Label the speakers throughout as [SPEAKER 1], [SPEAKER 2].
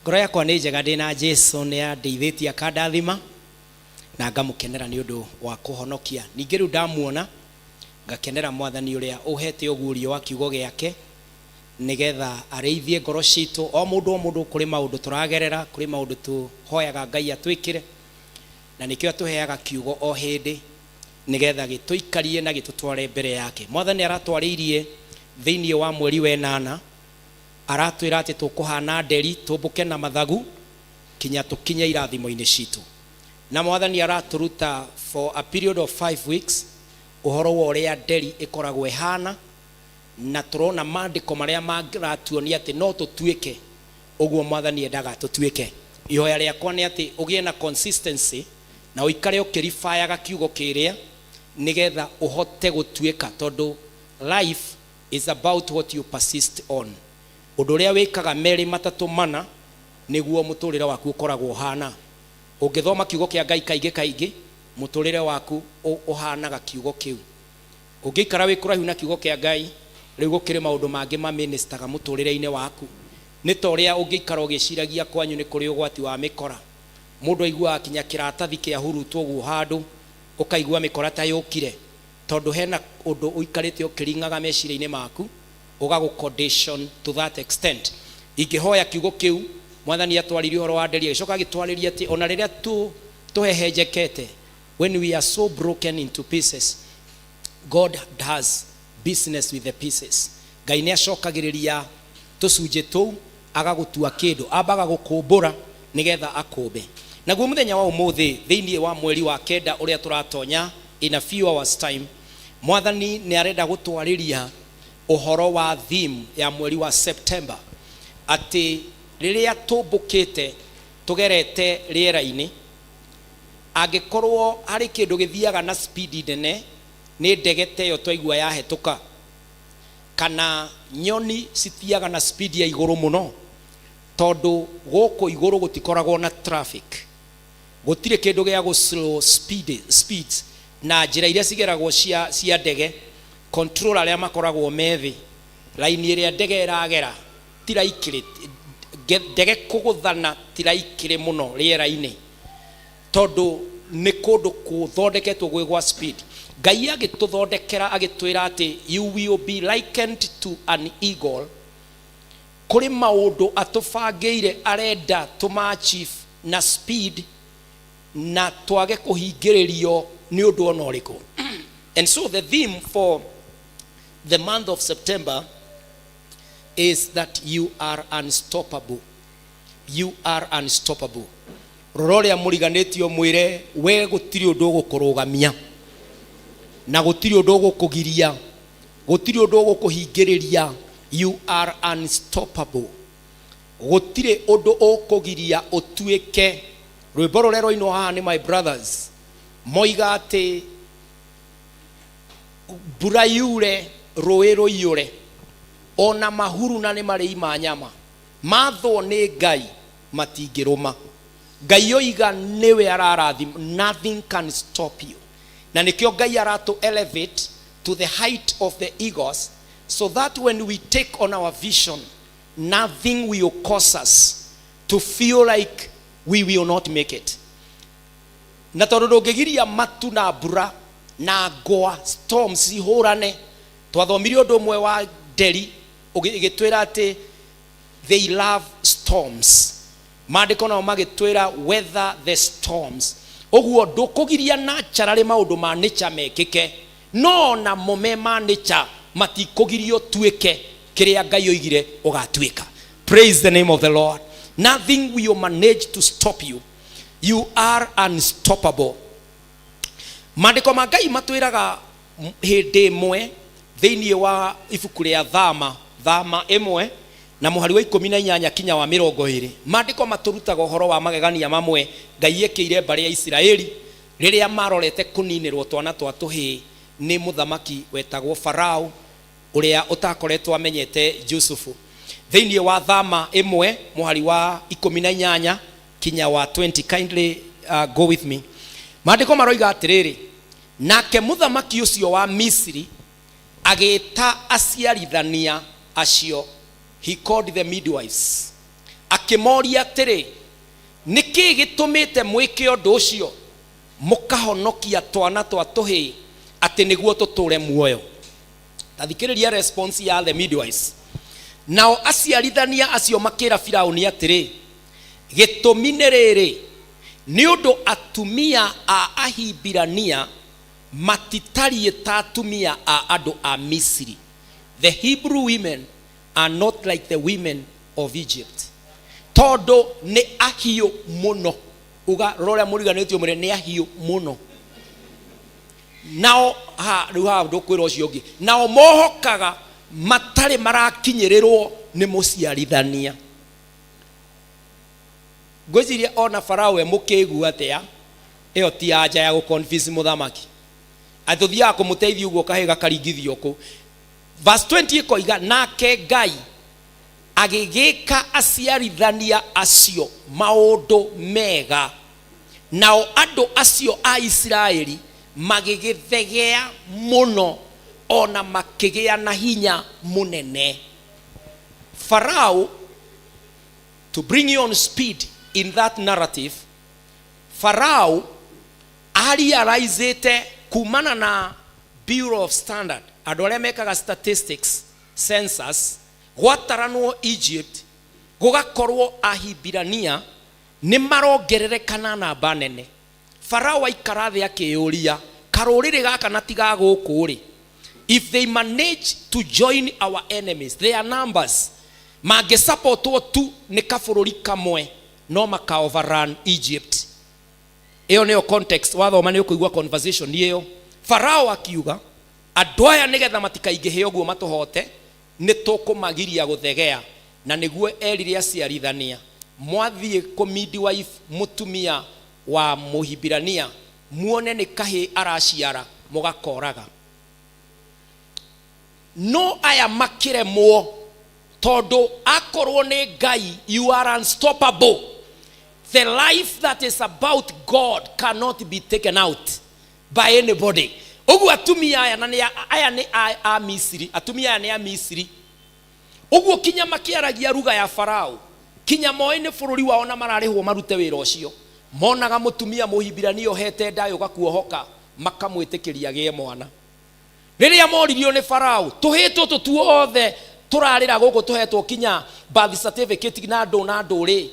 [SPEAKER 1] ngoro yakwa nĩ njega ndĩna Jesu nĩ andeithĩtie akandathima na ngamukenera nĩ ũndũ wa kũhonokia. Ningĩ rĩu ndamuona ngakenera Mwathani ũrĩa ũhete ũguũrio wa kiugo gĩake nĩgetha arĩithie ngoro citũ o mũndũ kũrĩ maũndũ tũragerera, kũrĩ maũndũ tũhoyaga Ngai atwĩkĩre, na nĩkĩo atũheaga kiugo o hĩndĩ nĩgetha gĩtũikarie na gĩtũtware mbere yake. Mwathani aratwarĩirie thĩinĩ wa mweri wa 8 aratwĩra atĩ tũkũhana nderi tũmbũke na mathagu kinya tũkinye irathimo-inĩ citũ. Na Mwathani aratũruta for a period of 5 weeks ũhoro wa ũrĩa nderi ĩkoragwo ĩhana, na tũrona maandĩko marĩa mangĩratuonia atĩ no tũtuĩke ũguo Mwathani endaga tũtuĩke. Ihoya rĩakwa nĩ atĩ ũgĩe na consistency na ũikare ũkĩrifayaga kiugo kĩrĩa nĩgetha ũhote gũtuĩka, tondũ life is about what you persist on. Ũndũ ũrĩa wĩkaga merĩ matatũ mana nĩguo mũtũrĩre waku ũkoragwo ũhana. Ũngĩthoma kiugo kĩa Ngai kaingĩ mũtũrĩre waku ũhanaga kiugo kĩu. Ũngĩikara wĩ kũraihu na kiugo kĩa Ngai rĩu gũkĩrĩ maũndũ mangĩ maministaga mũtũrĩre-inĩ waku. Nĩ ta ũrĩa ũngĩikara ũgĩciragia kwanyu nĩ kũrĩ ũgwati wa mĩkora. Mũndũ aiguaga kinya kĩratathi kĩa hurutwo guo handũ ũkaigua mĩkora ta yũkire, tondũ hena ũndũ ũikarĩte ũkĩringaga meciria-inĩ maku ũgagũ-condition to that extent. Ingĩhoya kiugo kĩu Mwathani atwarĩrie ũhoro wa nderi, agĩcoka agĩtwarĩria atĩ ona rĩrĩa tũhehenjekete, when we are so broken into pieces, God does business with the pieces. Ngai nĩ acokagĩrĩria tũcunjĩ tũu agagũtua kĩndũ, ambaga gũkũmbũra nĩgetha akũmbe. Naguo mũthenya wa ũmũthĩ thĩinĩ wa mweri wa 9 ũrĩa tũratonya in a few hours time, Mwathani nĩ arenda gũtwarĩria ũhoro wa theme ya mweri wa September, atĩ rĩrĩa tũmbũkĩte tũgerete rĩera-inĩ, angĩkorwo harĩ kĩndũ gĩthiaga na speed nene nĩ ndege ta ĩyo twaigua yahetũka, kana nyoni cithiaga na speed ya igũrũ mũno, tondũ gũkũ igũrũ gũtikoragwo na traffic, gũtirĩ kĩndũ gĩa gũ slow speeds na njĩra iria cigeragwo cia ndege. Control arĩa makoragwo methi line ĩrĩa ndege ĩragera tiraikĩrĩ, ndege kũgũthana tiraikĩrĩ mũno rĩera-inĩ, tondũ nĩ kũndũ kũthondeketwo gwĩ gwa speed. Ngai agĩtũthondekera agĩtwĩra atĩ you will be likened to an eagle. Kũrĩ maũndũ atũbangĩire arenda tũma-achieve na speed na twage kũhingĩrĩrio nĩ ũndũ ona ũrĩkũ. And so the theme for the month of September is that you are unstoppable. You are unstoppable. Rororĩa mũriganĩtio mwĩre we gũtirĩ ũndũ ũgũkũrũgamia, na gũtirĩ ũndũ ũgũkũgiria, gũtirĩ ũndũ ũgũkũhingĩrĩria. You are unstoppable. Gũtirĩ ũndũ ũkũgiria ũtuĩke. Rwĩmbo rũrĩa rũinwo haha nĩ my brothers moiga atĩ mbura yure rũĩ rũiyũre ona mahuru na nĩ marĩ ma nyama mathwo nĩ Ngai matingĩrũma. Ngai oiga nĩwe ararathima, nothing can stop you. Na nĩkĩo Ngai aratũ elevate to the height of the eagles, so that when we take on our vision, nothing will cause us to feel like we will not make it. Na tondũ ndũngĩgiria matu na mbura na ngwa storms ihũrane, twathomirie ũndũ ũmwe wa nderi ũgĩtwĩra atĩ they love storms. Maandĩko nao magĩtwĩra weather the storms. Ũguo ndũkũgiria naturally maũndũ ma nature mekĩke, no na mome ma nature matikũgirio tuĩke kĩrĩa Ngai oigire ũgatuĩka. Praise the name of the Lord. Nothing will manage to stop you. You are unstoppable. Maandĩko ma Ngai matwĩraga hĩndĩ ĩmwe thĩinĩ wa ibuku rĩa Thama 1 na mũhari wa 18 kinya wa 20. Maandĩko matũrutaga ũhoro wa magegania mamwe Ngai ekĩire mbarĩ ya Isiraeli rĩrĩa marorete kũninĩrwo twana twa tũhĩĩ nĩ mũthamaki wetagwo Farao ũrĩa ũtakoretwo amenyete Jusufu. Thĩinĩ wa Thama 1 mũhari wa 18 kinya wa 20. Kindly go with me. Maandĩko maroiga atĩrĩrĩ, nake mũthamaki ũcio wa Misiri agĩta aciarithania acio, he called the midwives, akimoria atĩrĩ, nĩkĩ gĩtũmĩte mwĩke ũndũ ũcio mũkahonokia twana twa tũhĩĩ atĩ nĩguo tũtũre muoyo? Tathikĩrĩria response ya the midwives. Nao aciarithania acio makĩra Firaũni atĩrĩ, gĩtũmi nĩ rĩrĩ, nĩ ũndũ atumia a Ahibirania matitariĩ ta atumia a andũ a Misiri. The Hebrew women are not like the women of Egypt. Tondũ nĩ ahiũ mũno. Uga rora mũriganĩtio mũre nĩ ahiũ mũno. Nao rĩu ndũkwĩra ũcio ũngĩ. Nao mohokaga matarĩ marakinyĩrĩrwo nĩ mũciarithania. Ngwĩciria ona Farao we mũkĩigua atĩa, ĩyo ti anja ya gũconvince mũthamaki. Atũthiaga kũmũteithia ũguo kahĩĩ gakaringithio kũ. Verse 20 ĩkoiga, nake Ngai agĩgĩka aciarithania acio maũndũ mega, nao andũ acio a Isiraeli magĩgĩthegea mũno, ona makĩgĩa na hinya mũnene. Pharaoh, to bring you on speed in that narrative, Pharaoh realized kumana na Bureau of Standard, andũ arĩa mekaga statistics, census, gwataranwo Egypt, gũgakorwo Ahibirania nĩ marongererekana namba nene. Pharaoh aikara thĩ akĩyũria, karũrĩrĩ gaka na tiga gũkũ rĩ, if they manage to join our enemies, their numbers, mangĩsupportwo tu nĩ kabũrũri kamwe, no maka overrun Egypt. Ĩyo nĩyo context, wathoma nĩ ũkũigua conversation ĩyo. Pharaoh akiuga, andũ aya nĩgetha matikaingĩhe ũguo matũhote, nĩ tũkũmagiria gũthegea. Na nĩguo erire aciarithania, mwathiĩ kũ midwife mũtumia wa Mũhibirania, muone nĩ kahĩĩ araciara, mũgakoraga. No aya makĩremwo, tondũ akorwo nĩ Ngai, you are unstoppable. The life that is about God cannot be taken out by anybody. Ugu atumia aya ni a Misiri, atumia aya ni a Misiri. Ugu kinya makiaragia ruga ya Farao, kinya moe ni bũrũri wao na mararĩhwo marute wĩra ũcio. Monaga mũtumia Mũhibirania ohete nda yogakuohoka, makamwĩtĩkĩria gĩe mwana. Rĩrĩa moririo nĩ Farao, tũhĩtwo tũtuothe tũrarĩra gũkũ tũhetwo kinya birth certificate na ndũrĩ,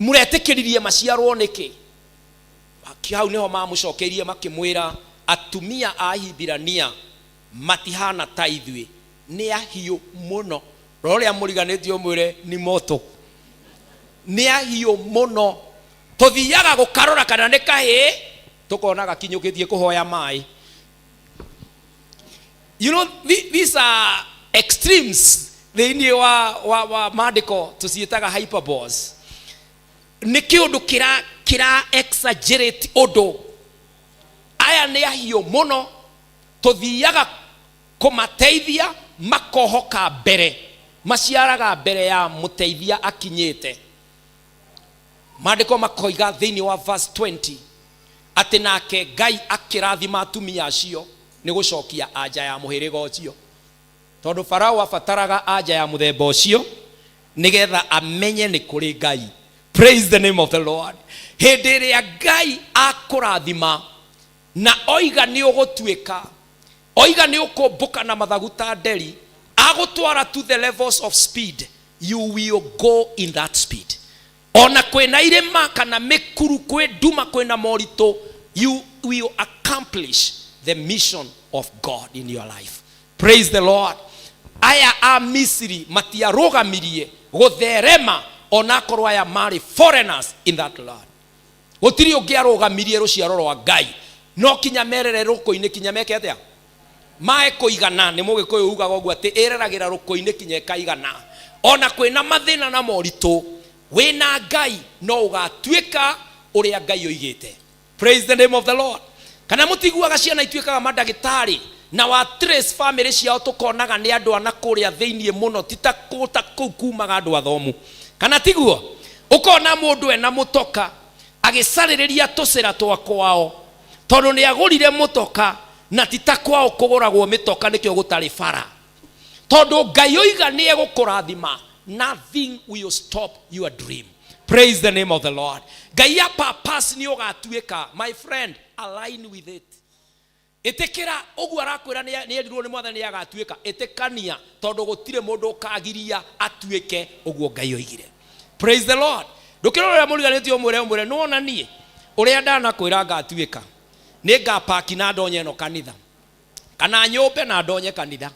[SPEAKER 1] mũretĩkĩririe maciarwo nĩkĩ? Hau nĩho mamũcokeirie makĩmwĩra, atumia a Ahibirania matihana ta ithuĩ, nĩ ahiũ mũno. Rorĩa mũriganĩtio mwĩre ni moto, nĩ ahiũ mũno. Tũthiaga gũkarora kana nĩ kahĩĩ, tũkona gakinyũkĩtie kũhoya maĩ. You know, these are extremes. Thĩinĩ wa maandĩko tũciĩtaga hyperboles. Nĩ kĩũndũ kĩra exaggerate ũndũ. Aya nĩ ahiũ mũno, tũthiaga kũmateithia, makohoka mbere, maciaraga mbere ya mũteithia akinyĩte. Maandĩko makoiga thĩinĩ wa verse 20 atĩ nake Ngai akĩrathima atumia acio nĩ gũcokia anja ya mũhĩrĩga ũcio. Tondũ Farao abataraga anja ya mũthemba ũcio nĩgetha amenye nĩ kũrĩ Ngai. Praise the name of the Lord. Hĩndĩ ĩrĩa Ngai akũrathima na oiga nĩ ũgũtuĩka, oiga nĩ ũkũmbũka na mathagu ta nderi, agũtwara to the levels of speed, you will go in that speed. Ona kwĩna irĩma kana mĩkuru, kwĩ nduma, kwĩna moritũ, you will accomplish the mission of God in your life. Praise the Lord. Aya a Misiri matiarũgamirie gũtherema ona korwo aya marĩ foreigners in that land. Gũtirĩ ũngĩarũgamirie rũciaro rwa Ngai. No kinya merere rũkũ-inĩ kinya meke atĩa? Mae kũigana. Nĩ Mũgĩkũyũ ugaga ũguo atĩ ĩreragĩra rũkũ-inĩ kinya ĩkaigana. Ona kwĩna mathĩna na moritũ, wĩna Ngai no ũgatuĩka ũrĩa Ngai oigĩte. Praise the name of the Lord. Kana mũtiguaga ciana ituĩkaga mandagĩtarĩ na wa trace family ciao tũkonaga nĩ andũ ana kũrĩa thĩinĩ mũno, ti ta kũu kumaga andũ athomu. Kana tiguo ũkona mũndũ ena mũtoka agĩcarĩrĩria tũcĩra twa kwao, tondũ nĩ agũrire mũtoka na ti ta kwao kũgũragwo mĩtoka, nĩkĩo gũtarĩ bara. Tondũ Ngai oiga nĩ egũkũrathima, nothing will stop your dream. Praise the name of the Lord. Gaya purpose ni ogatuika, my friend, align with it. Etekera ogu arakwira ni erirwo ni mwathani agatuika, etekania tondu gutire mundu kagiria atuike oguo Ngai oigire. Praise the Lord. Ndukirora muriganitio mwere nuona nie uria ndana kwira ngatuika ni ngapaki na ndonye no kanitha kana nyumbe na ndonye kanitha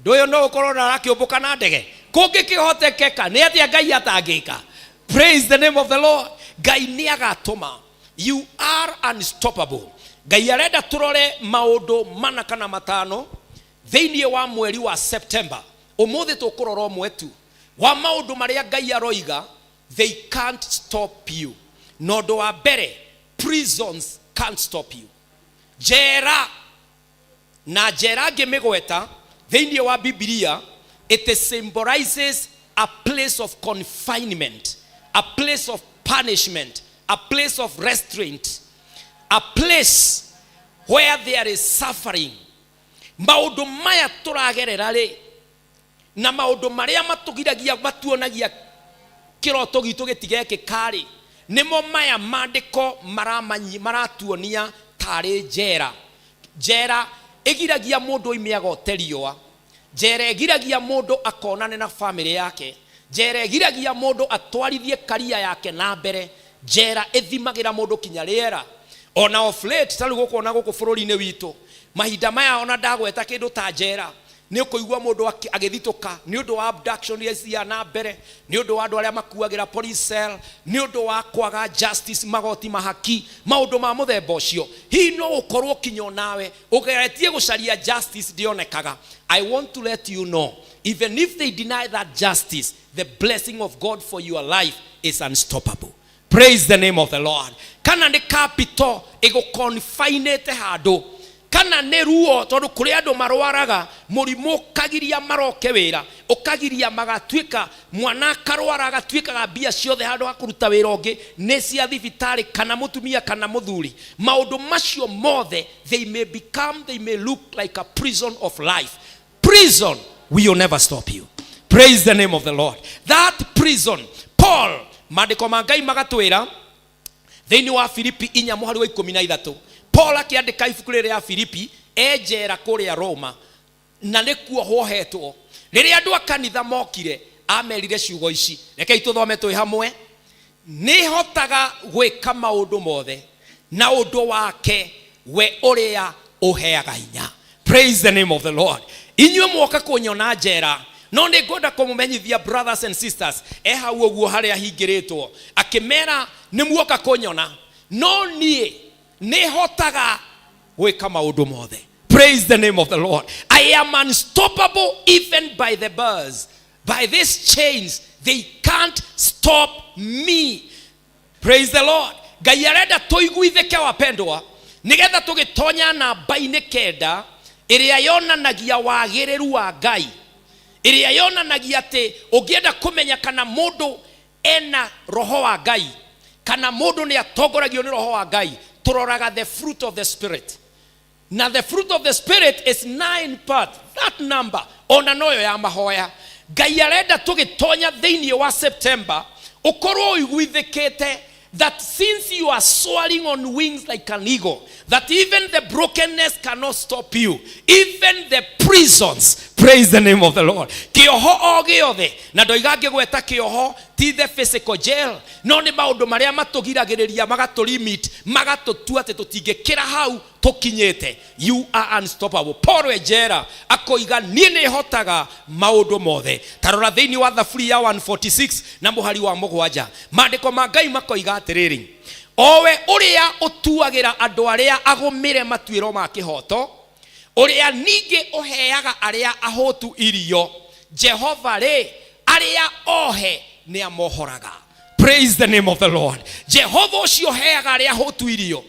[SPEAKER 1] ndoyo no ukorwo na rakiumbuka na ndege kungikihotekeka ni atia Ngai atangika. Praise the name of the Lord. Ngai ni agatuma. You are unstoppable. Ngai arenda turore maundu mana kana matano theinie wa mweri wa September. Umuthi tukurora mwetu wa maundu maria Ngai aroiga, they can't stop you. Nondo wa bere, prisons can't stop you. Jera na jera gemegweta theinie wa Biblia, it symbolizes a place of confinement, a place of punishment, a place of restraint, a place where there is suffering. Maundu maya turagerera ri na maundu maria matugiragia matuonagia kiroto gitu gitigeke kari nimo maya mandiko maratuonia tari jera. Jera egiragia mundu imiaga oteriwa. Jera egiragia mundu akonane na family yake. Jera egiragia mundu atwarithie career yake na mbere. Jera ethimagira mundu kinya riera. Ona of late tari gukona guku bururi-ini witu mahinda maya ona ndagweta kindu ta jera ni ukuigua mundu agithituka ni undu wa abduction ya na mbere, ni undu wa andu aria makuagira police cell, ni undu wa kwaga justice, magoti mahaki, maundu ma muthemba ucio. Hi no ukorwo kinyo nawe ugeretie gucaria justice dionekaga. I want to let you know, even if they deny that justice, the blessing of God for your life is unstoppable. Praise the name of the Lord. Kana ni capital ego confinete hado. Kana ne ruo tondu kuri andu marwaraga murimu kagiria maroke wira ukagiria magatuika mwana karwara agatuika ga bia ciothe handu hakuruta wira ungi ne cia thibitari kana mutumia kana muthuri. Maundu macio mothe, they may look like a prison of life. Prison will never stop you. Praise the name of the Lord. That prison, Paul mandiko mangai magatwira theni wa Filipi 4:13, Paul akiandika ibuku riri ya Filipi ejera kuria Roma na nikuo hohetwo. Riria andu akanitha mokire amerire ciugo ici, rekei tuthome twi hamwe. Ni hotaga gwika maundu mothe na undu wake we uria uheaga hinya. Praise the name of the Lord. Inywe mwoka kunyona jera no ni ngoda kumumenyithia brothers and sisters hau uguo haria hingiritwo akimera ni mwoka kunyona no nie ni hotaga gwika maundu mothe. Praise the name of the Lord. I am unstoppable even by the bars, by these chains. They can't stop me. Praise the Lord. Ngai arenda tuiguithike wapendwa nigetha tugitonya na baine kenda iria yonanagia wagiriru wa Ngai, iria yonanagia ati ugienda kumenya kana mundu ena roho wa Ngai kana mundu ni atongoragio ni roho wa Ngai. Turoraga the fruit of the Spirit. Now the fruit of the Spirit is 9 parts. That number ona noyo ya mahoya. Ngai arenda tugitonya theinie wa September ukorwo iguithikite that since you are soaring on wings like an eagle, that even the brokenness cannot stop you, even the prisons. Praise the name of the Lord. Kioho ogiothe na ndoigage gweta kioho ti the physical jail, no ni maundu maria matugiragiriria magatulimit magatutua ati tutingikira hau tukinyete. You are unstoppable. Paul ejera akoiga nie ni hotaga maundu mothe. Tarora theini wa thaburi ya 146 na muhari wa mugwanja mandiko ma Ngai makoiga atiriri, owe uria utuagira andu aria agumire matuiro ma kihoto, uria ninge uheaga aria ahotu irio, Jehova re aria ohe ni amohoraga. Praise the name of the Lord. Jehova ucio heaga aria ahotu irio,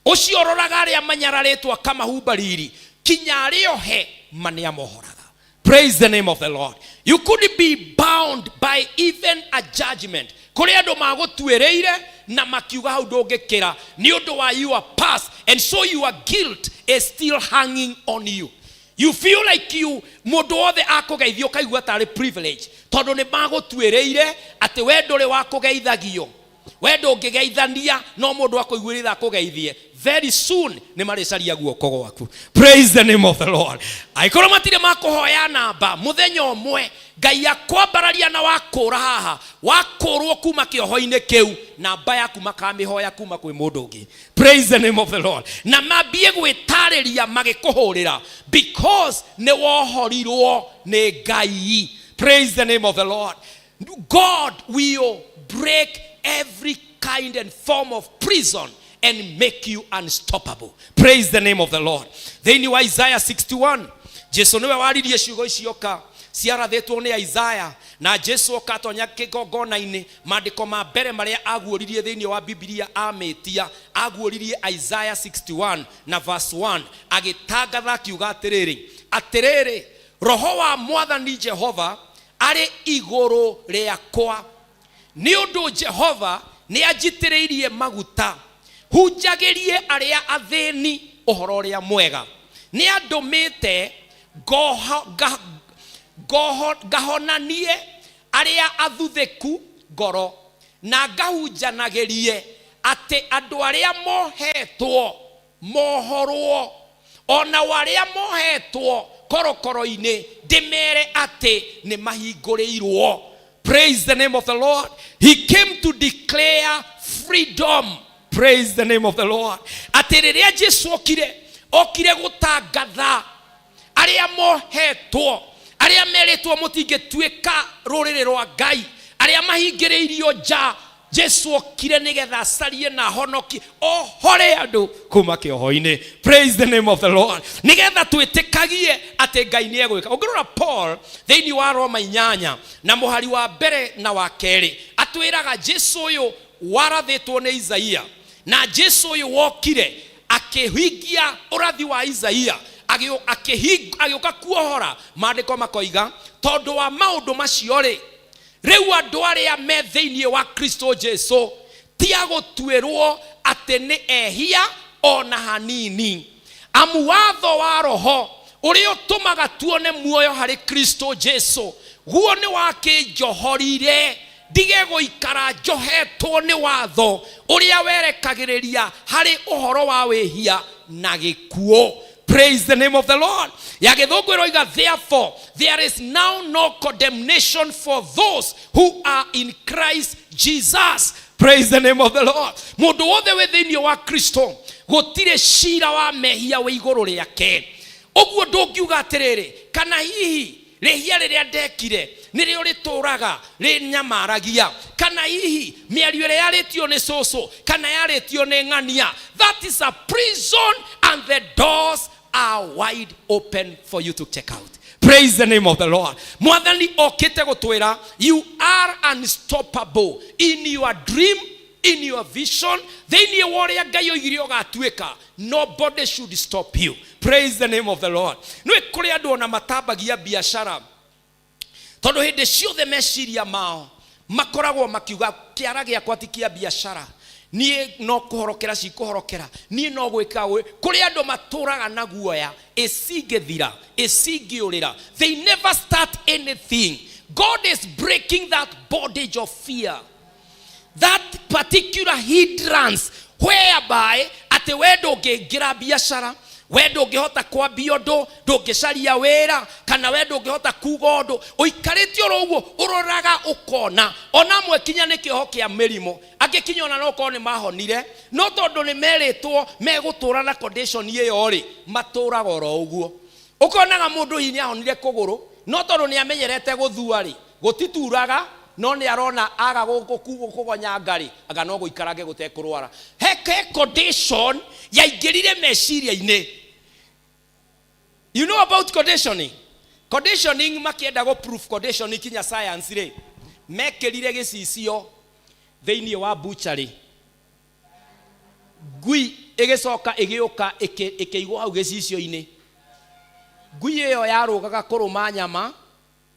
[SPEAKER 1] ucio roraga aria manyararitwa kama hubariri kinya aria ohe mani amohoraga. Praise the name of the Lord. You could be bound by even a judgment. Kuri andu magutuereire na makiuga hau ndungikira ni undu wa your past, and so your guilt is still hanging on you. You feel like you mundu wothe akugeithio kaigua tari privilege tondu ni magutwireire ati we nduri wa kugeithagio we ndungigeithania no mundu akuiguirira akugeithie very soon ni maricaria guoko gwaku. Praise the name of the Lord. Aikoro matire makuhoya namba muthenya umwe Ngai akwambararia na wakura haha wakurwo kuma kioho-ini kiu namba yaku makamihoya kuma kwi mundu ungi. Praise the name of the Lord. Na mambie gwitariria magikuhurira because ne wohorirwo ni Ngai. Praise the name of the Lord. God will break every kind and form of prison and make you unstoppable. Praise the name of the Lord. Then you Isaiah 61. Jesu niwe waririe ciugo icio ka ciarathetwo ni Isaiah na Jesu okatonya kigongona-ini mandiko ma mbere maria aguoririe thiini wa Biblia ametia aguoririe Isaiah 61 na verse 1 agitangatha kiuga atiriri roho wa Mwathani Jehova ari iguru riakwa ni undu Jehova ni ajitiriirie maguta hunjagirie aria athini uhoro uria mwega ni andumite ngahonanie aria athutheku ngoro na ngahunjanagirie ati andu aria mohetwo mohorwo ona waria mohetwo korokoro-ini ndimere ati ni mahinguriirwo. Praise the name of the Lord. He came to declare freedom. Praise the name of the Lord. Atiriria Jesu okire gutangatha aria mohetwo aria meretwo mutingetuika rurire rwa Ngai aria mahingiriirio nja Jesu okire nigetha acarie na honoki ohore andu kuma kioho-ini. Praise the name of the Lord. Nigetha twitikagie ati Ngai ni egwika. Ungirora Paul thiini wa Roma 8 na muhari wa mbere na wa keri atwiraga Jesu uyu warathitwo ni Isaia na Jesu uyu wokire akihingia urathi wa Isaia agioka kuohora mandiko makoiga tondu wa maundu macio ri riu andu aria me thiini wa Kristo Jesu ti agutwirwo ati ni ehia ona hanini. Amuwatho wa roho uri utumaga tuone muoyo hari Kristo Jesu guo ni wakinjohorire ndige guikara njohetwo ni watho uria werekagiriria hari uhoro wa wihia na gikuo. Praise the name of the Lord. Yagethongwero therefore there is now no condemnation for those who are in Christ Jesus. Praise the name of the Lord. Mundu wothe we thiini wa Kristo gutire shira wa mehia we iguru riake. Oguo ndungiuga atiriri kana hihi rehia riria ndekire nirio rituraga rinyamaragia kana hihi miario ria yaritio ni soso kana yaritio ni ng'ania. That is a prison and the doors are wide open for you to check out. Praise the name of the Lord. Mwathani okite gutwira you are unstoppable in your dream, in your vision. Thiini woria Ngai oigire ugatuika, nobody should stop you. Praise the name of the Lord. No kuri andu ona matambagia biashara tondu hindi ciothe meciria mao makoragwo makiuga kiara giakwa ti kia biashara nie no kuhorokera cikuhorokera nie no gwika kuri andu maturaga na guoya esingethira esingiurira. They never start anything. God is breaking that bondage of fear, that particular hindrance whereby ati wendo ngingira biashara wendo ngihota kwambia undu ndungicaria wira kana wendo ngihota kuga undu uikarite uruguo uroraga ukona ona mwe kinya ni kiho kia mirimo angikinya ona no ko ni mahonire no tondu ni meritwo megutura na condition iyo ri maturaga oro uguo ukonaga mundu hi ni ahonire kuguru no tondu ni amenyerete guthua ri gutituraga no ni arona aga kugonya ngari aga no guikarage gutekurwara heke condition yaingirire meciria-ini. You know about conditioning? Conditioning makienda go proof conditioning kinya science ri mekirire gicicio thiini wa butchery ngui igicoka igiuka ikiigwo hau gicicio-ini ngui iyo yarugaga kuruma nyama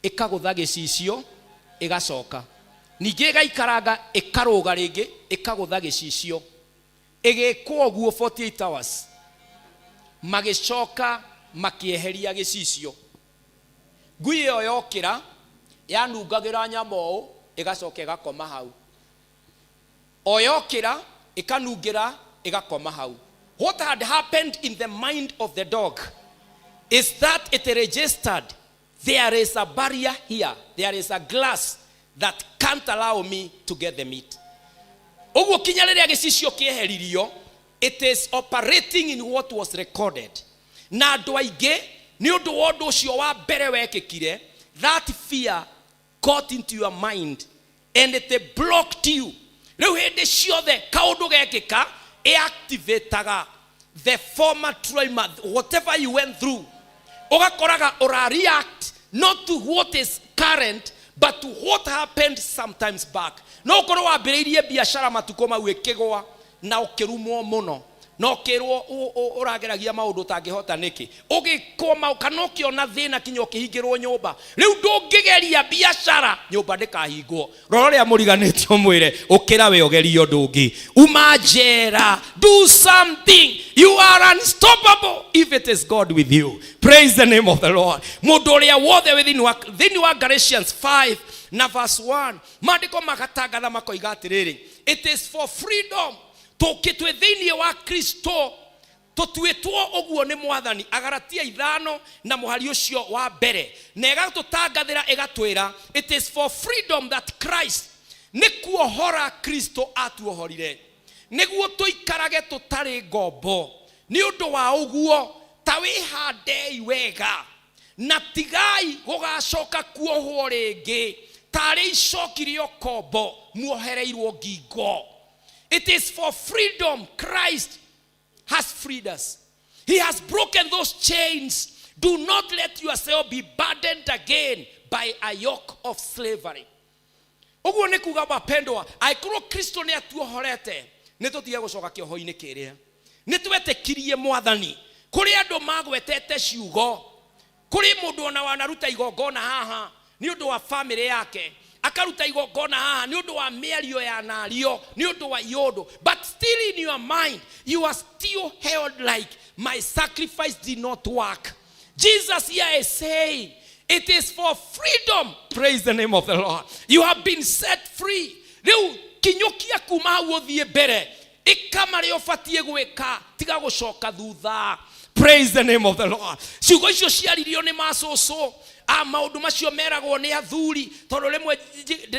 [SPEAKER 1] ikagutha gicicio igacoka ningi igaikaranga ikaruga ringi ikagutha gicicio igikwo guo 48 hours magicoka makieheria gicicio. Ngui iyo yokira yanungagira nyamo igacoka igakoma hau. Oyokira ikanungira igakoma hau. What had happened in the mind of the dog is that it registered there is a barrier here. There is a glass that can't allow me to get the meat. Oguo kinya riria gicicio kieheririo, it is operating in what was recorded. Na andu aige ni undu wa undu ucio wa mbere wekikire, that fear got into your mind and it blocked you. Riu hindi ciothe kaundu gekika activateaga the former trauma, whatever you went through. Ugakoraga ora react not to what is current but to what happened sometimes back. No korwo wambiriirie biashara matuko mau ikigwa na ukirumwo muno, no kirwo urageragia maundu tangihota niki ugikoma ukanokiona thina kinya ukihingirwo nyumba. Riu ndungigeria biashara nyumba ndikahingwo. Roria muriganitio mwire ukira we ogerio ndungi umajera. Do something. You are unstoppable if it is God with you. Praise the name of the Lord. Mundu uria wothe within wa Galatians 5 na verse 1 mandiko magatangatha makoiga atiriri, it is for freedom tukitwe thiini wa Kristo tutwitwo oguo ni mwathani. Agaratia 5 na muhari ucio wa mbere na igatutangathira igatwira it is for freedom that Christ ni kuohora Kristo atuohorire niguo tuikarage tutari ngombo. Ni undu wa uguo ta wihande wega na tigai gugacoka kuohwo ringi tari icokirio kombo muohereirwo ngingo. It is for freedom Christ has freed us. He has broken those chains. Do not let yourself be burdened again by a yoke of slavery. Oguo ni kuga bapendwa, aikoro Kristo ni atuohorete ni tutige gucoka kioho-ini kiria. Ni twetekirie mwathani kuri andu magwetete ciugo, kuri mundu ona wanaruta igongona haha ni undu wa family yake, akaruta igongona haha ni undu wa miario ya nario, ni undu wa yodo, but still in your mind you are still held like my sacrifice did not work. Jesus here is saying it is for freedom. Praise the name of the Lord. You have been set free. Riu kinyukia kuma hau thie mbere ikama rio fatie gwika tiga gucoka thutha. Praise the name of the Lord. Ciugo icio ciaririo ni macoco maundu macio meragwo ni athuri tondu rimwe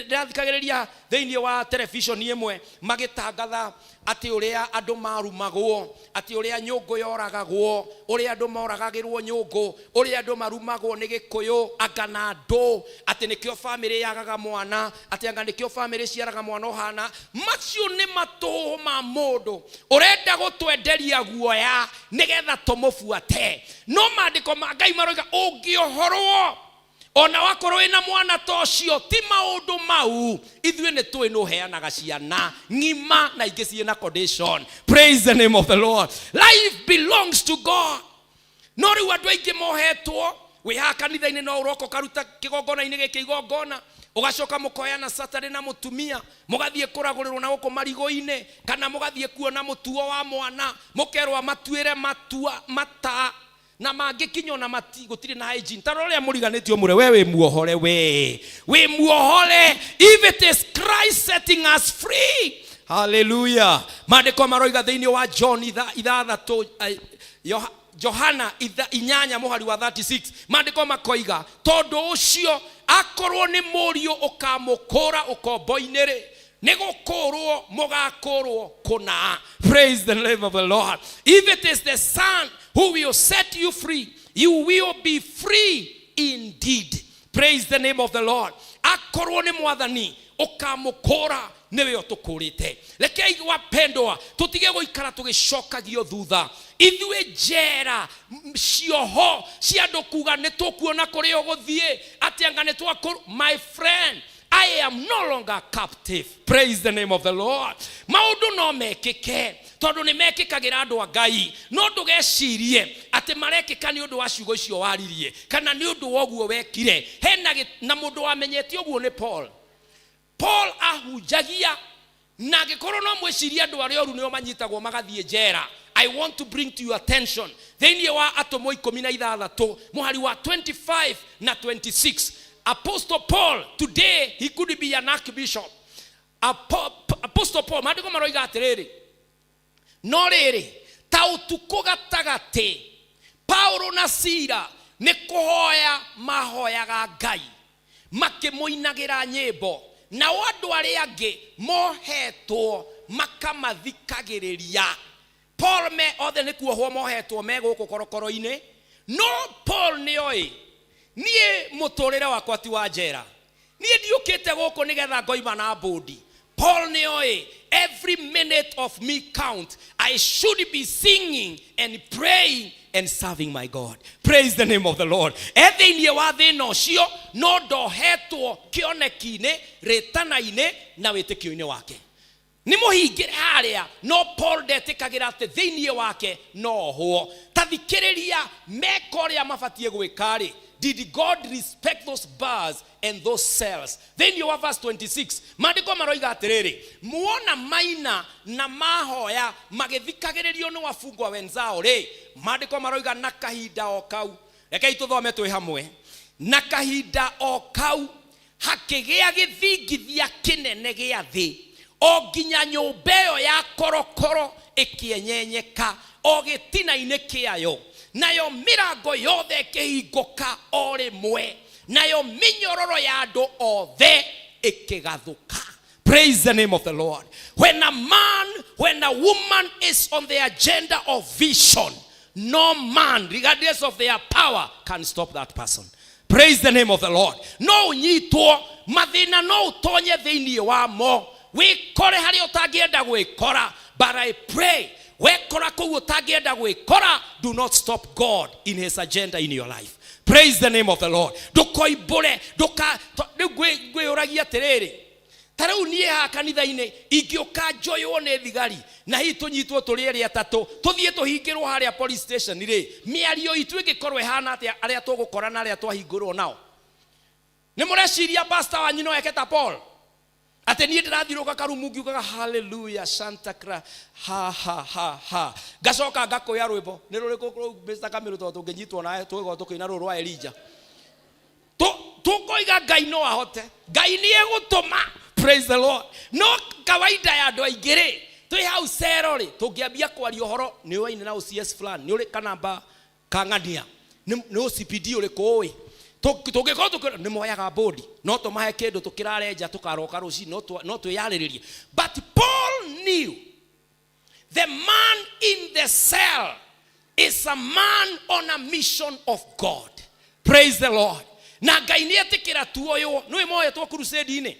[SPEAKER 1] ndathikagiriria thiini wa television imwe magitangatha ati uria andu marumagwo, ati uria nyungu yoragagwo, uria andu moragagirwo nyungu, uria andu marumagwo ni Gikuyu agana andu, ati nikio family yagaga mwana, ati anga nikio family ciaraga mwana ohana. Macio ni matuhu ma mundu urenda gutwenderia guoya nigetha tumufuate. No mandiko ma Ngai maroiga ungiohorwo ona wakorwo ina mwana tocio ti maundu mau ithuĩ nĩ tũĩ no heanaga ciana ng'ima na ingĩ ciĩ na condition. Praise the name of the Lord. Life belongs to God. No rĩu andũ aingĩ mohetwo wĩha kanitha-inĩ no ũroka karuta kĩgongona-inĩ gĩkĩ igongona ugacoka mukoyana Saturday na mutumia mugathie kuragũrĩrwo na gũkũ marigũ-inĩ kana mugathie kuona mutuo wa mwana mukerwa matuĩre matua mata na magikinyo na mati gutiri na hygiene. Taroria muriganitio mure we muohore we muohore if it is Christ setting us free. Hallelujah. Mandiko maroiga thiini wa John ithathatũ Johana inyanya muhari wa 36 mandiko makoiga tondu ucio akorwo ni murio ukamukura ukombo-ini ri nigukurwo mugakurwo kuna. Praise the name of the Lord. If it is the Son who will set you free, you will be free indeed. Praise the name of the Lord. Akorwo ni mwathani ukamukura niwe utukurite. Rekei wapendwa tutige guikara tugicokagio thutha. Ithuĩ njera cioho ciandu kuga nĩ tũkuona kũrĩa ũgũthiĩ ati anga nĩ twakũrũ. My friend, I am no longer captive. Praise the name of the Lord. Maundu no mekike tondu ni mekikagira andu a Ngai. No ndugecirie ati marekika ni undu wa ciugo icio waririe kana ni undu woguo wekire. Hena na mundu wamenyete oguo ni Paul ahunjagia na gikorwo no mwiciria andu aria oru nio manyitagwo magathie njera I want to bring to your attention. Theni wa atomo 16 muhari wa 25 na 26. Apostle Paul, today he could be an archbishop. Apostle Paul, maandiko maroiga atiriri. No riri, ta utuko gatagati. Paulo na Sila ni kuhoya mahoyaga Ngai. Makimuinagira nyimbo. Na wandu aria angi mohetwo makamathikagiriria. Paul me othe ni kuohwo mohetwo me guku korokoro-ini. No Paul ni oi. Nie muturire wakwa ti wa njera. Nie ndiukite guku nigetha ngoima na bodi. Paul ni oi. Every minute of me count. I should be singing and praying and serving my God. Praise the name of the Lord. Ethini wa thino cio no ndohetwo kioneki-ini, ritana-ini na witikio-ini wake. Ni muhingire haria no Paul ndetikagira ati thini wake no ho. Tathikiriria mekoria mafatie gwikari. Did God respect those bars and those cells? Then you have verse 26. Maandiko maroiga atiriri. Muona maina na mahoya magithikagiririo ni wafungwa wenzao ri. Maandiko maroiga na kahinda o kau. Reke ituthome twi hamwe. Na kahinda o kau hakigia githingithia kinene gia thi. O nginya nyumba iyo ya korokoro ikienyenyeka o gitina-ini kiayo. Nayo mirango yothe ikihinguka o rimwe. Nayo minyororo ya andu othe ikigathuka. Praise the name of the Lord. When a man, when a woman is on the agenda of vision, no man, regardless of their power, can stop that person. Praise the name of the Lord. No nyitwo mathina no utonye thiini wa mo. Wikore hari utangienda gwikora. But I pray, wekora kou utangienda gwikora, do not stop God in his agenda in your life. Praise the name of the Lord. Ndukoimbure, ngwiragia atiriri. Tarau nie ha kanitha-ini ingioka njoywo ni thigari na hi tunyitwo turi eri atatu tuthie tuhingirwo haria police station ri miario itu ingikorwo hana atia aria tugukora na aria twahingurwo nao. Ni mureciria pastor wanyu no eketa Paul ate nie ndirathiruka karumu ngiukaga hallelujah santa kra ha ha ha ha gacoka ngakoya rwimbo ni ruriku Mr. Kamiru to tunginyitwo nae tugo tukoina ruru wa Elijah tukoiga Ngai no ahote Ngai ni egutuma. Praise the Lord. No kawaida ya andu aingire twi hau cero ri tungiambia kwaria horo ni waine na OCS fulani ni uri kanamba kangania ni OCPD uri kuwi tungikoro ni moyaga body no tumahe kindu tukirarenja tukaroka ruci no twiyariririe. But Paul knew the man in the cell is a man on a mission of God. Praise the Lord. Na Ngai ni etikira tu uyu no imoye to crusade-ini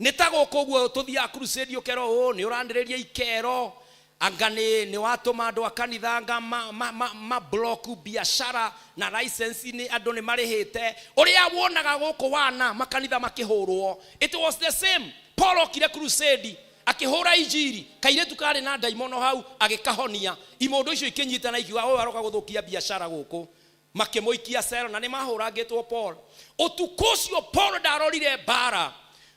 [SPEAKER 1] nitago koguo tuthia crusade ukero o ni urandiriria ikero angane ni watuma andu akanithanga ma block biashara na license ni andu ni marihite uria wonaga guku wana makanitha makihurwo. It was the same. Paul okire crusade akihura injiri kairetu kare na daimono hau agikahonia imondo icio ikinyitana ikiwa o aroka guthukia biashara guku makimuikia cero na ni mahurangitwo Paul. Utukusio Paul darorire bara.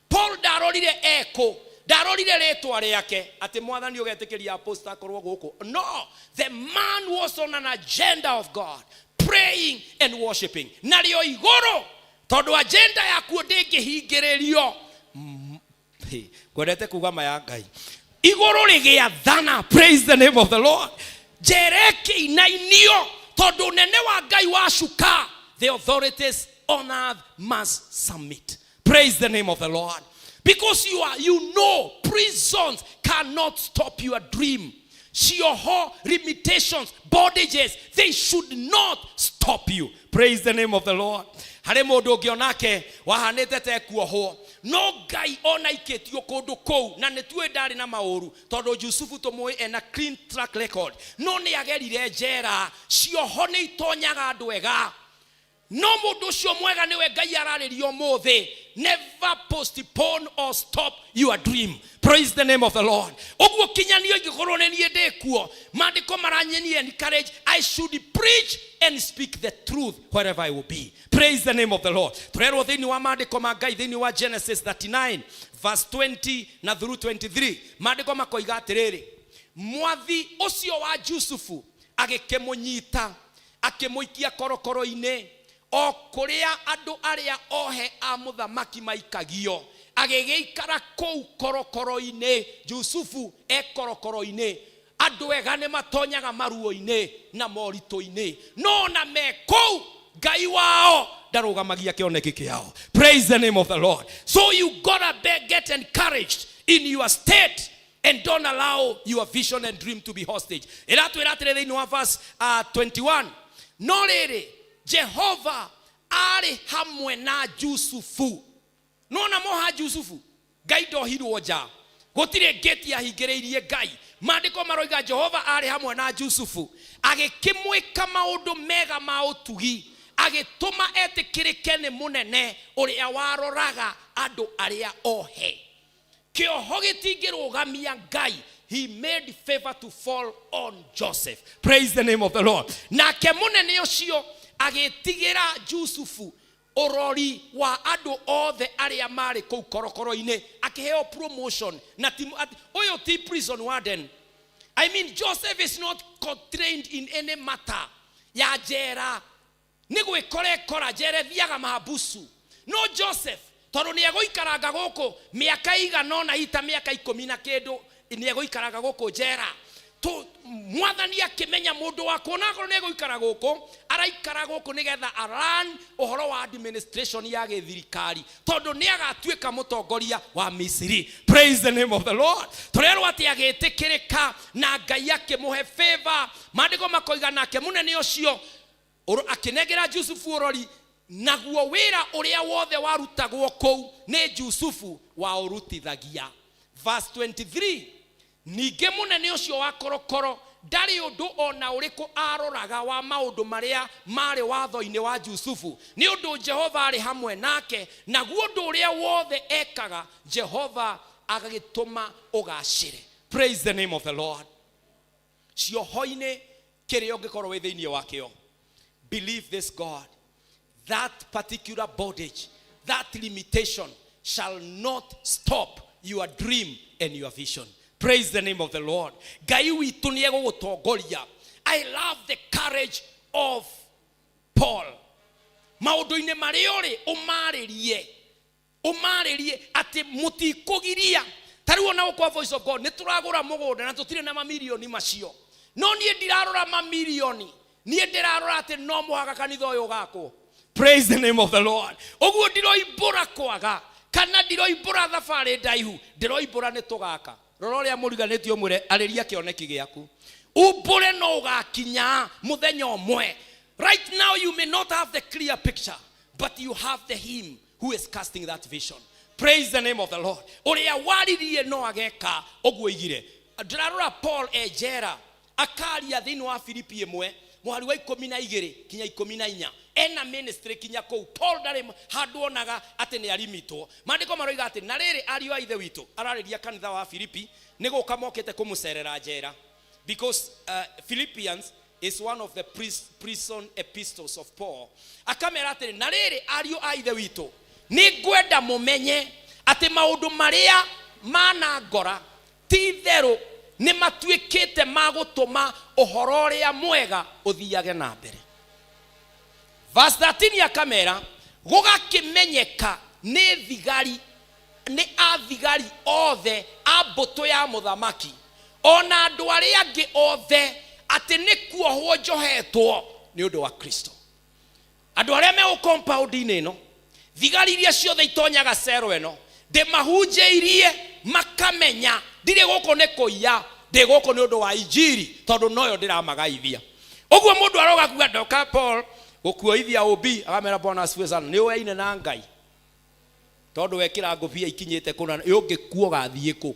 [SPEAKER 1] Paul darorire eko darorire retwa riake ati mwathani ugetikiria apostle akorwo guku. No, the man was on an agenda of God, praying and worshiping. Nario igoro tondu agenda yaku ndingihingiririo gwendete kuga maya Ngai igoro rigia thana. Praise the name of the Lord. Jereki inainio tondu nene wa Ngai washuka. The authorities on earth must submit. Praise the name of the Lord. Because you know prisons cannot stop your dream. Your limitations, bondages, they should not stop you. Praise the name of the Lord. Hare mundu ngionake wahanite te kuohwo no Ngai ona iketio kundu kou na nitue ndari na mauru tondu Yusufu tumui ena clean track record no ni agerire njera cioho ni itonyaga andu ega. No mundu cio mwega niwe Ngai araririo muthi. Never postpone or stop your dream. Praise the name of the Lord. Oguo kinyanio igikorwo ni nie ndikuo maandiko maranyeni encourage I should preach and speak the truth wherever I will be. Praise the name of the Lord. Turerwo thini wa maandiko ma Ngai thini wa Genesis 39 verse 20 na through 23 maandiko makoiga atiriri mwathi ucio wa Jusufu agikimunyita akimuikia korokoro-ini o kuria andu aria ohe a muthamaki maikagio agigiikara kou korokoro-ini. Jusufu korokoro-ini, andu ega ni matonyaga maruo-ini na morito-ini, no na me kou Ngai wao darugamagia kioneki kiao. Praise the name of the Lord. So you gotta get encouraged in your state and don't allow your vision and dream to be hostage. Iratwira in verse 21. No riri Jehova ari hamwe na Jusufu. No na moha Jusufu. Ngai ndohirwo nja. Gutire gate ya higereirie Ngai. Maandiko maroiga Jehova ari hamwe na Jusufu. Agikimwika maundu mega ma utugi. Agituma etikirike ni munene uria waroraga andu aria ohe. Kioho gitingirũgamia Ngai. He made favor to fall on Joseph. Praise the name of the Lord. Nake munene ucio agitigira Jusufu orori wa andu othe aria mari kou korokoro-ini, akiheo promotion na oyo ti prison warden. I mean, Joseph is not constrained in any matter ya jera. Nigwe kora jere thiaga mahabusu. No Joseph toro ni egoikaranga goko miaka iganona ita miaka 10 na kindu ni egoikaranga goko jera. To mwathani akimenya mundu wako na korwo ni egoikara goko araikara goko nigetha aran uhoro wa administration ya githirikari tondu ni agatuika mutongoria wa Misiri. Praise the name of the Lord. Torero ati agitikirika na Ngai akimuhe favor. Maandiko makoiga nake munene ucio akinegera Jusufu orori naguo wira uria wothe warutagwo kou ni Jusufu wa urutithagia. Verse 23. Ninge munene ucio wa korokoro ndari undu ona uriku aroraga wa maundu maria mari watho-ini wa Jusufu ni undu Jehova ari hamwe nake naguo undu uria wothe ekaga Jehova agagituma ugacire. Praise the name of the Lord. Cioho-ini kiria ungikorwo wi thiini wakio, believe this God, that particular bondage, that limitation shall not stop your dream and your vision. Praise the name of the Lord. Ngai witu ni egugutongoria. I love the courage of Paul. Maundu-ini mariori umaririe ati mutikugiria. Tariu na kwa voice of God nituragura mugunda na tutire na mamilioni macio. No nie ndirarora mamilioni. Nie ndirarora ati no muhaga kanitha uyu gako. Praise the name of the Lord. Oguo ndiroimbura kwaga kana ndiroimbura thabari ndaihu, ndiroimbura ni tugaka. Rororia muriganitio mwire ariria kioneki giaku. Ubure no ugakinya muthenya omwe. Right now you may not have the clear picture, but you have the him who is casting that vision. Praise the name of the Lord. Uria waririe no ageka oguo igire. Ndirarora Paul ejera akaria thiini wa Filipi 1 mwari wa 12 kinya 14 ena ministry kinya kou. Paul ndari handu onaga ati ni arimitwo. Maandiko maroiga ati na riri ariu a ithe witu arariria kanitha wa Filipi nigo kamokete kumucerera jera, because Philippians is one of the prison epistles of Paul. Akamera ati na riri ariu a ithe witu ni gwenda mumenye ati maundu maria mana ngora ti theru ni matuikite magutuma uhoro ria mwega uthiage na mbere. Verse 13 ya kamera gugakimenyeka ni thigari ni athigari othe ambuto ya muthamaki ona andu aria angi othe ati ni kuohwo njohetwo ni undu wa Kristo. Andu aria me compound ino thigari iria ciothe itonyaga cero eno de mahunjeirie makamenya ndire goko ne koia de goko ni undu wa injiri tondu noyo ndiramagaithia. Oguo mundu aroga kuga Dr. Paul gukuoithia obi akamera bona asifiwe sana ni weine na Ngai tondu wekira ngobia ikinyite kuna yungikuo gathie ku.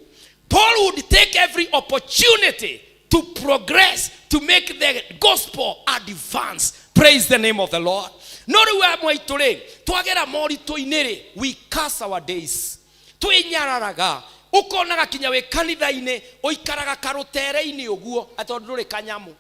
[SPEAKER 1] Paul would take every opportunity to progress, to make the gospel advance. Praise the name of the Lord. No riwa mwaitore twagera morito-ini ri we cast our days twinyararaga ukonaga kinya we kanitha-ini uikaraga karutere-ini uguo atondu ri kanyamu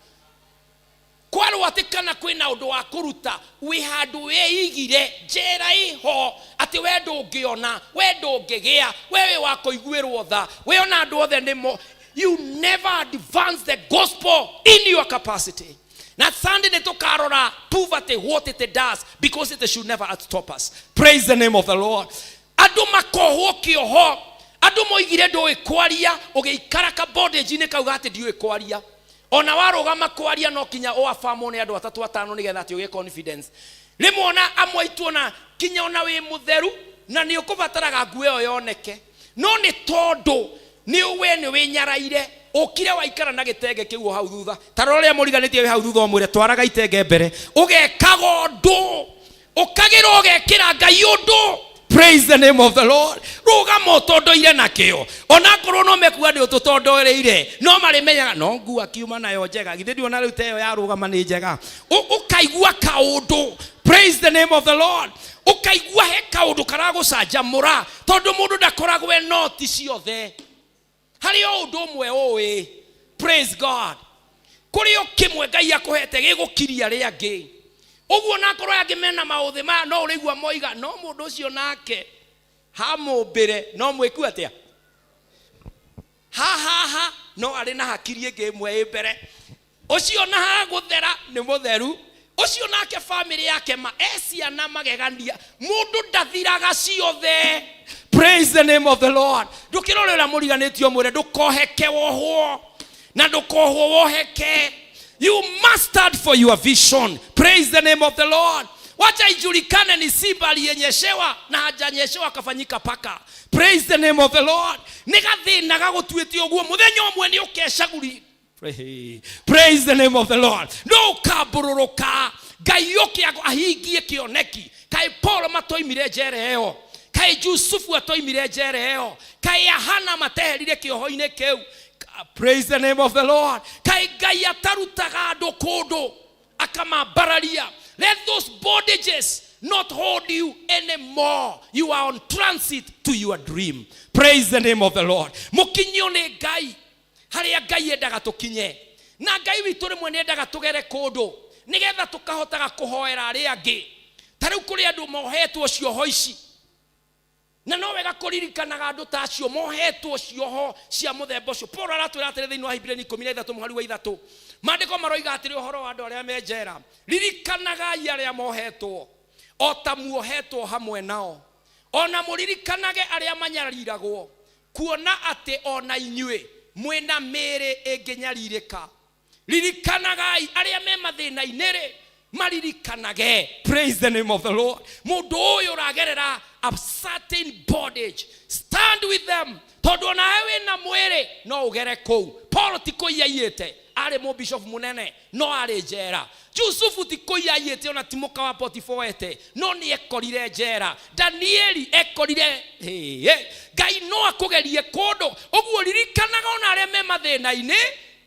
[SPEAKER 1] kwaro atikana kwina undu wa kuruta we handu weigire jera iho ati wendo ungiona wendo ungigia wewe wako iguirwo tha we ona andu othe nimo you never advance the gospel in your capacity. Na Sunday ne tukarora poverty what it does, because it should never stop us. Praise the name of the Lord. Adu makoho kioho, adu moigire ndo ekwaria, ogeikara ka bondage ne kauga ati dio ekwaria. Ona warogama kwaria no kinya o afamu ne andu atatu atano ni getha ati uge confidence. Rimona amwaitu na kinya ona we mutheru na ni ukubataraga ngue yo yoneke. No ni tondu ni we ni winyaraire okire waikara na gitenge kiu hau thutha. Taroria muriganitie hau thutha omwire twaraga itenge mbere. Ugekaga undu ukagira ugekira ngai undu. Praise the name of the Lord. Ruga motondoire nakio. Ona korwo no mekua ndi ututondoreire. No marimenyaga no ngua kiuma nayo njega. Githidi ona riu teyo ya ruga mani njega. Ukaigua kaundu. Praise the name of the Lord. Ukaigua he kaundu karago canjamura. Tondu mundu ndakoragwo e noti ciothe. Hari o undu mwe owe. Praise God. Kuri o kimwe Ngai akuhete gigukiria ria ngi. Uguo nakorwo angimena mauthe ma no urigua moiga no mundu ucio nake ha mumbire no mwiku atia ha no ari na hakiri ingi mwe mbere ucio na ha guthera ni mutheru ucio nake family yake ma esia na magegania mundu ndathiraga ciothe. Praise the name of the Lord. Ndukirorera muriganitio mwire ndukoheke wohwo na ndukohwo woheke. You mastered for your vision. Praise the name of the Lord. Wacha ijulikane ni simba aliyenyeshewa na hajanyeshewa kafanyika paka. Praise the name of the Lord. Nigathina gagutuitio guo muthenya omwe ni ukeshaguri. Praise the name of the Lord. No kabururuka Ngai yoke ahingie kioneki. Kai Paulo matoimire njere eo. Kai Yusufu atoimire njere eo. Kai Hana mateherire kioho-ine keu. Praise the name of the Lord. Kai Ngai atarutaga andu kundu akamabararia. Let those bondages not hold you anymore. You are on transit to your dream. Praise the name of the Lord. Mukinyo ni Ngai haria Ngai endaga tukinye. Na Ngai witu rimwe ni endaga tugere kundu nigetha tukahotaga kuhoera aria angi. Tariu kuri andu mohetwo cioho ici na no wega kuririkanaga andu ta acio mohetwo cioho cia muthemba ucio. Paulo aratwira atiri thiini wa Hebrew 13 muhari wa 3 mandiko maroiga atiri uhoro wa andu aria menjera ririkanaga aria mohetwo o ta muohetwo hamwe nao. Ona muririkanage aria manyariragwo kuona ati ona inyue mwena mere enginyaririka. Ririkanagai aria me mathina inere maririkanage. Praise the name of the Lord. Mundu uyu ragerera a certain bondage, stand with them. Tondu nawe na mwere no ugere kou. Paul tikoiyaiete ari mo bishop munene no ari njera. Yusufu tikoiyaiete ona timoka wa Potiphar ete no ni ekorire njera. Danieli ekorire Ngai no akugerie kundu. Uguo ririkanaga ona aria me mathina-ini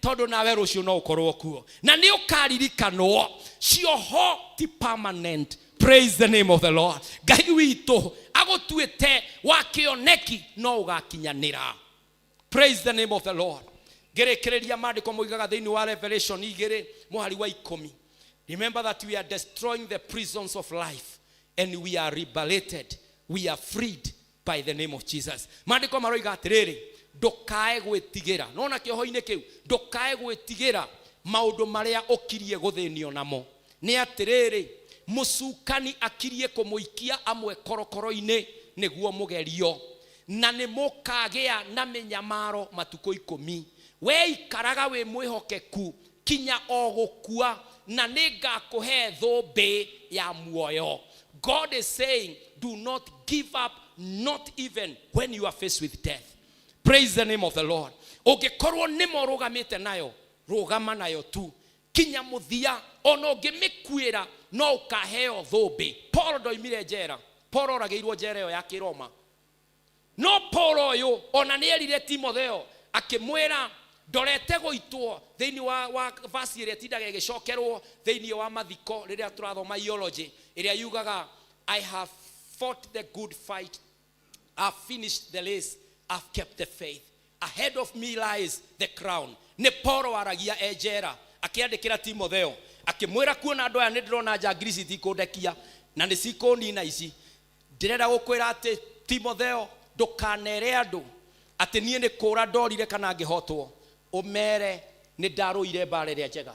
[SPEAKER 1] tondu nawe rucio no ukorwo kuo na ni ukaririkanwo. Cioho ti permanent. Praise the name of the Lord. Ngai witu agutuite wa kioneki no ugakinyanira. Praise the name of the Lord. Gerekereria mandiko moigaga thiini wa Revelation 2 muhari wa 10. Remember that we are destroying the prisons of life and we are liberated. We are freed by the name of Jesus. Mandiko maroiga atiriri ndukae gwitigira nona kioho-ini kiu ndukae gwitigira maundu maria ukirie guthinio namo. Ni atiriri musukani akirie kumuikia amwe korokoro-ini niguo mugerio na ni mukagia na menyamaro matuko 10. We ikaraga we mwihokeku kinya ogukua na ningakuhe thumbi ya muoyo. God is saying do not give up, not even when you are faced with death. Praise the name of the Lord. Ungikorwo nimo rugamite nayo rugama nayo tu kinya muthia ono ngimikuira no ukaheo thumbi. Paul ndoimire njera. Paul orageirwo njera yo ya Kiroma. No Paul yo ona nierire Timotheo akimwira ndorete guitwo thiini wa verse iria tindaga igicokerwo thiini wa mathiko riria turathoma theology iria yugaga I have fought the good fight, I've finished the race, I've kept the faith, ahead of me lies the crown. Ni Paul aragia njera akiandikira Timotheo akimwira kuona andu aya ndirona njangiri citikundekia na ni cikunina ici. Ndirenda gukwira ati Timotheo ndukanere andu ati nie ni kura ndorire kana ngihotwo. umere ni ndaruire mbare ria njega,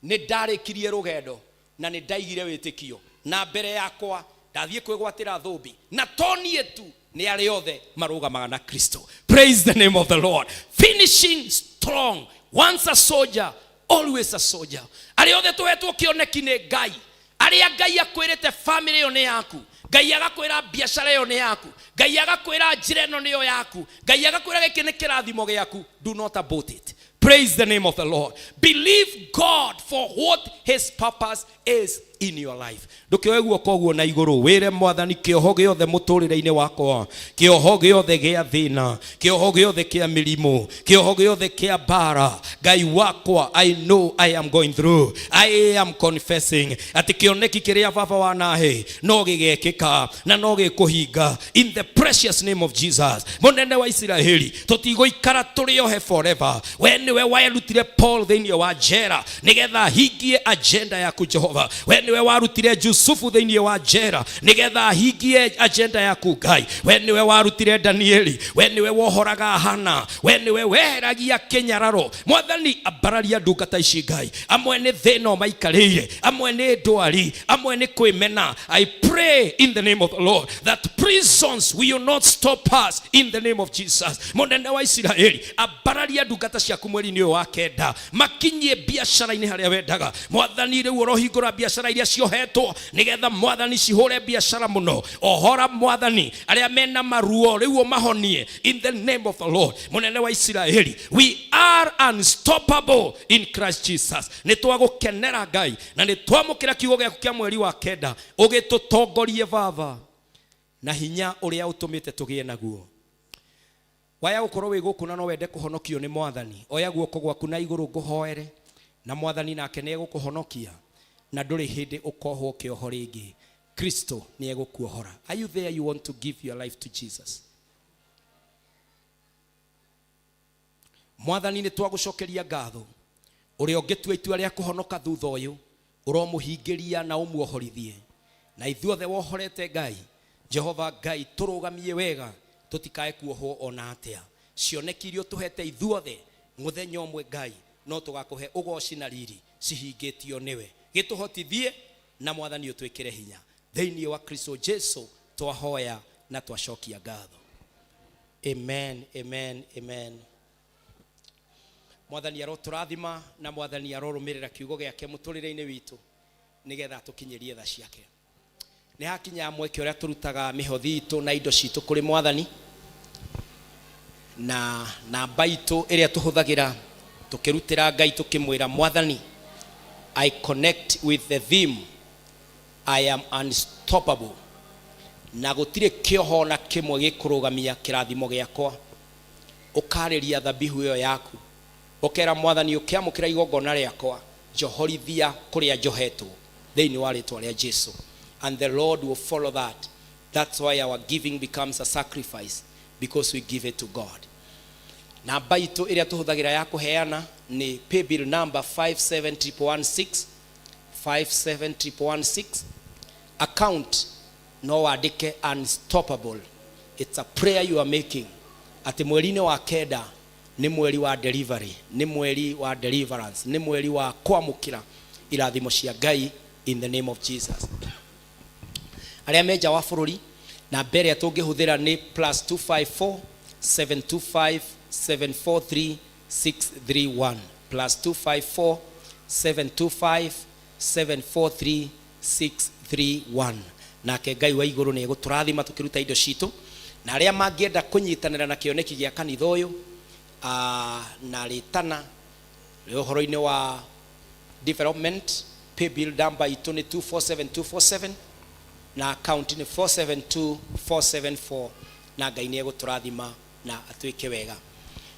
[SPEAKER 1] ni ndarikirie rugendo na ni ndaigire witikio, na mbere yakwa ndathie kwigwatira thumbi, na tonie tu ni ari othe marugamaga na Kristo. Praise the name of the Lord. Finishing strong, once a soldier always a soldier. Ari othe tuhetwo kioneki ni Ngai, ari Ngai akwirite family yo ni yaku, Ngai agakwira biashara yo ni yaku, Ngai agakwira njira ino niyo yaku, Ngai agakwira giki ni kirathimo giaku. Do not abort it. Praise the name of the Lord. Believe God for what his purpose is in your life. Ndukioe guoko guo na iguru wire Mwathani kioho giothe muturire-ini wakwa, kioho giothe gia thina, kioho giothe kia mirimo, kioho giothe kia bara, Ngai wakwa, I know I am going through, I am confessing ati kioneki kiria baba wanahe no gigekika na no gikuhinga in the precious name of Jesus. Munene wa Israeli, tutigoikara turiohe forever. When we warutire Paul thini wa jera nigetha hingie agenda yaku Jehova, when we warutire Yusufu thini wa jera nigetha hingie agenda yaku Ngai, when we warutire Danieli, when we wohoraga Hana, when we weheragia Kenyararo, Mwathani abararia ndungata ici Ngai, amwe ni thino maikarire, amwe ni ndwari, amwe ni kwimena. I pray in the name of the Lord that prisons will not stop us in the name of Jesus. Munene wa Israeli, abararia ndungata ciaku mweri-ini wa kenda makinyie biashara-ini haria wendaga. Mwathani riu urohingura biashara iria ciohetwo nigetha Mwathani cihure biashara muno. Ohora Mwathani aria mena maruo riu mahonie in the name of the Lord. Munene wa Israeli, we are unstoppable in Christ Jesus. Ni twagukenera Ngai na ni twamukira kiugo giaku kia mweri wa kenda ugitutongorie Baba na hinya uria utumite tugie naguo. Waya gukorwo wi guku na no wende kuhonokio ni Mwathani, oya guoko gwaku na iguru nguhoere na Mwathani nake ni egukuhonokia na nduri hindi ukohwo kioho ringi. Kristo ni egukuohora. Are you there? You want to give your life to Jesus? Mwathani ni twagucokeria ngatho uria ungitua itua ria kuhonoka thutha uyu uromuhingiria na umuohorithie na ithuothe wohorete Ngai. Jehova Ngai turugamie wega tutikae kuohwo ona atia. Cionekirio tuhete ithuothe muthenya umwe Ngai, no tugakuhe ugoci na riri cihingitio niwe. Gituhotithie na Mwathani utwikire hinya thiini wa Kristo Jesu twahoya na twacokia ngatho. Amen, amen, amen. Mwathani aroturathima na Mwathani arorumirira kiugo giake muturire-ini witu nigetha tukinyirie tha ciake. Ni hakinya mweke uria turutaga mihothi itu na indo citu kuri Mwathani, na namba itu iria tuhuthagira tukirutira Ngai tukimwira Mwathani, I connect with the theme I am unstoppable, na gutire kioho na kimwe gikurugamia kirathimo giakwa. Ukariria thabihu iyo yaku ukera Mwathani ukiamukira igongona riakwa johorithia kuria njohetwo thiini wa ritwa ria Jesu, and the Lord will follow that. That's why our giving becomes a sacrifice, because we give it to God. Namba itu iria tuhuthagira ya kuheana ni paybill number 57116 57116. Account no wandike unstoppable. It's a prayer you are making. Ati mweri-ini wa kenda ni mweri wa delivery, ni mweri wa deliverance, ni mweri wa kwamukira irathimo cia Ngai in the name of Jesus. Aria meja wa bururi na mbere ya tungihuthira ni +254 725 743 631 +254 725 743 631. Nake Ngai wa iguru ni eguturathima tukiruta indo citu, na aria mangienda kunyitanira na kioneki gia kanitha uyu na ritana uhoro-ini wa development, paybill number itu ni 247247 na account ni 472474, na Ngai ni eguturathima na atwike wega.